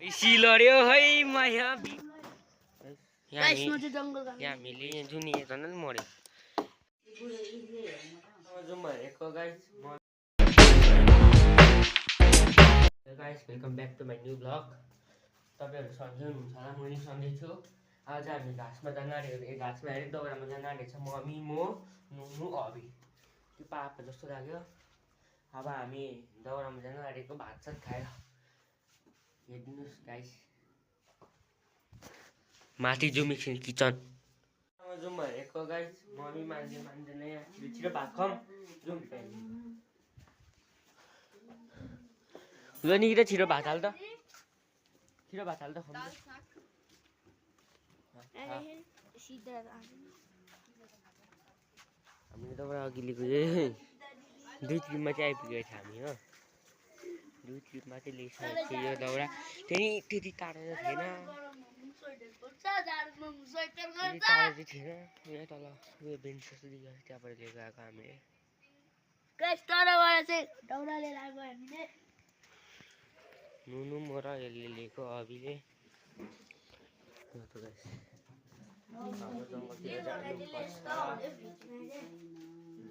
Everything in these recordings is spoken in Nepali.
सिलर्यो है म यहाँ हामीले जुन झन् मऱ्यो guys welcome back to my new blog. तपाईँहरू सन्चै हुनुहुन्छ होला, म नि सन्चै छु। आज हामी घाँसमा जान आँटेको, घाँसमा हेरेर दाउरामा जान आँटेको छ। मम्मी, म, नुनु, अभि। त्यो पापा जस्तो लाग्यो। अब हामी दाउरामा जान आँटेको, भात सात खाएर हेरिदिनुहोस् गाइस। माथि जाउँ एकछिन किचन जाउँ भनेको गाइस। मम्मी मान्दैन यहाँ, छिटो भात खाऊँ जाउँ। ल निकिता छिटो भात हाल त, छिटो भात हाल त। हामीले तपाईँ अघि लिएको दुई ट्रिपमा चाहिँ आइपुगेको छ हामी हो। दुई ट्रिपमा चाहिँ लिइसकेको थियो यो दाउरा। त्यति टाढो चाहिँ थिएन, टाढो चाहिँ थिएन। यहाँ तल उयो बेन्च जस्तो देखिएको त्यहाँबाट लिएको आएको हामीले। नुनु म र यसले लिएको अभिले।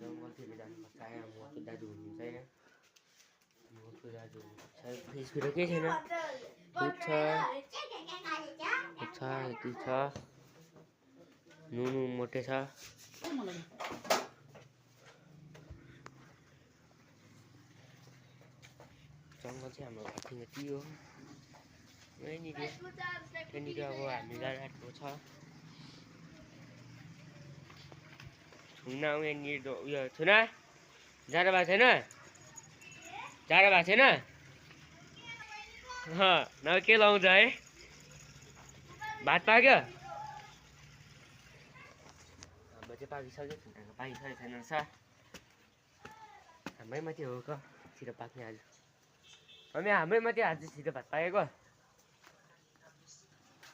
जङ्गलतिर जानुपर्छ। यहाँ मोटो दाजु हुनुहुन्छ, यहाँ मोटो दाजु हुनुहुन्छ। फेसतिर केही छैन, दुध छ, यति छ। नुनु मोटे छ। जङ्गल चाहिँ हाम्रो घरदेखि यति हो। त्यहाँनिर अब हामी जान आँटेको छ। छुना यहाँनिर उयो छुना जाडो भएको छैन, जाडो भएको छैन। नभए के लाउँछ है, भात पाक्यो। हाम्रो चाहिँ पाकिसक्यो, छुनाको पाकिसकेको छैन रहेछ। हाम्रै माथि हो क छिटो पाक्ने आज। हामी हाम्रै माथि आज छिटो भात पाकेको।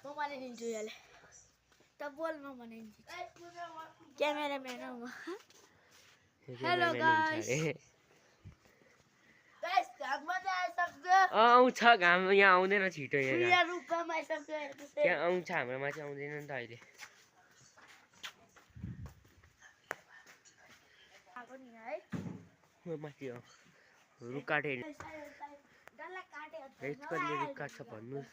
म बनाइदिन्छु यसले त, बोल म बनाइदिन्छु। क्यामेराम्यान हो म। हेलो गाइस, गाइस घाममा आइसक्यो। आउँछ घाम, यहाँ आउँदैन छिटो। यहाँ रुखमा आइसक्यो। त्यहाँ आउँछ, हाम्रोमा चाहिँ आउँदैन नि त अहिले। माथि हो रुख काटे, कहिले रुख काट्छ भन्नुहोस्।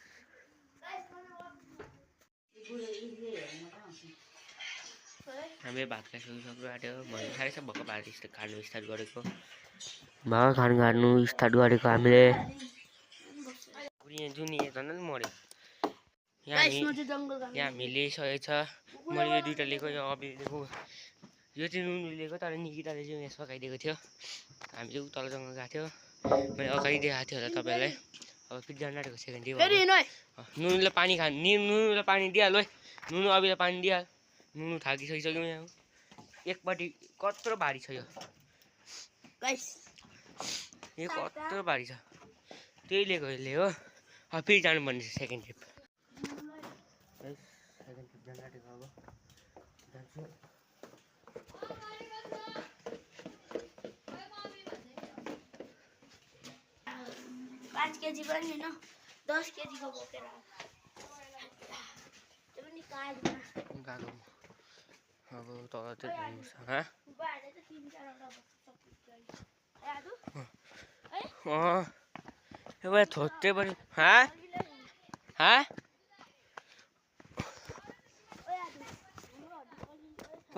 हामीले भात खाइसक्नु आँट्यो। मैले खाएछ भर्खर भात खानु स्टार्ट गरेको, भर्खर खानु स्टार्ट गरेको हामीले। जुन झन् मऱ्यो। यहाँ हामी लिइसकेको छ। मैले यो दुइटा लिएको, यो अभि लिएको, यो चाहिँ नुनु लिएको। तर निकिताले चाहिँ यहाँ सघाइदिएको थियो। हामी चाहिँ उतल जङ्गल गएको थियो। मैले अगाडि देखाएको थियो होला तपाईँलाई। अब फेरि जान आँटेको सेकेन्ड डे। नुनुलाई पानी नुनुलाई पानी दिइहाल्नु है। नुनु अभिलाई पानी दिइहाल। नुनु थाकिसकिसक्यो यहाँ। एकपट्टि कत्रो भारी छ यो, यो कत्रो भारी छ। त्यही लिएको यसले हो। अब फेरि जानुपर्ने छ सेकेन्ड ट्रिप। सेकेन्ड ट्रिप जान आँटेको, अब जान्छु। 5 केजी पनि होइन, 10 केजीको बोकेर त्यो पनि कालीमा गएको। अब तल चाहिँ जानुपर्छ। एउटा थोत्रे पनि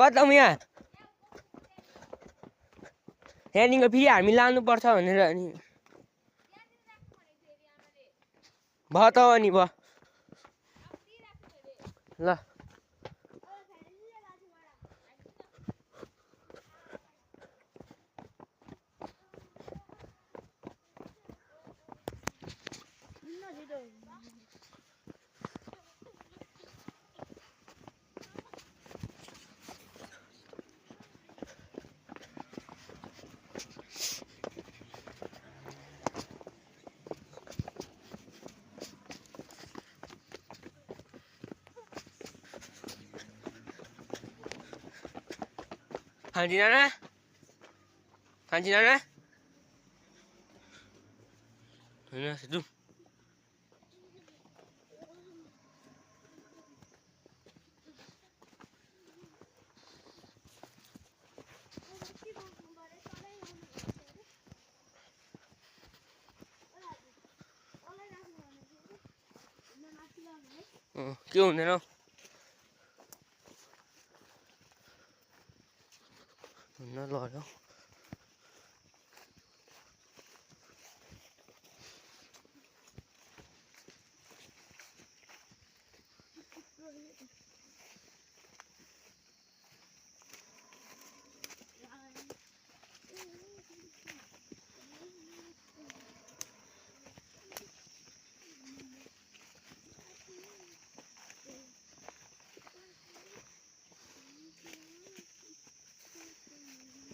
कता यहाँ त्यहाँदेखिको फेरि हामी लानुपर्छ भनेर नि भयो त अनि भयो ल। खान्छी नाना, खान्छी नाना, जाउँ के हुँदैन हुन्न लड्यो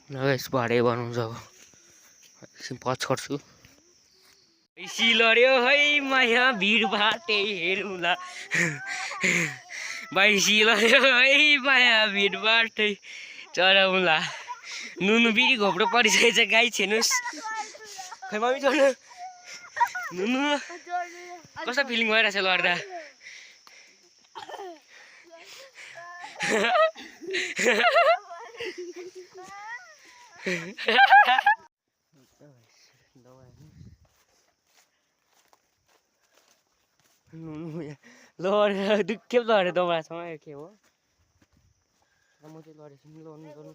यसको हाडै बनाउँछ अब एकछिन पच गर्छु ऐसी लड्यो है माया भिडभाड त्यही हेरौँला बाइसी लड्यो है माया भिडभाड त्यही चढाउँला नुनु बिरी घोप्रो परिसकेको छ गाई छेर्नुहोस् खै मम्मी चढ्नु नुनु कस्तो फिलिङ भइरहेछ लड्दा लडेर दुःखेप लड्यो दौरासँग के हो म चाहिँ लडेको छु नि लड्नु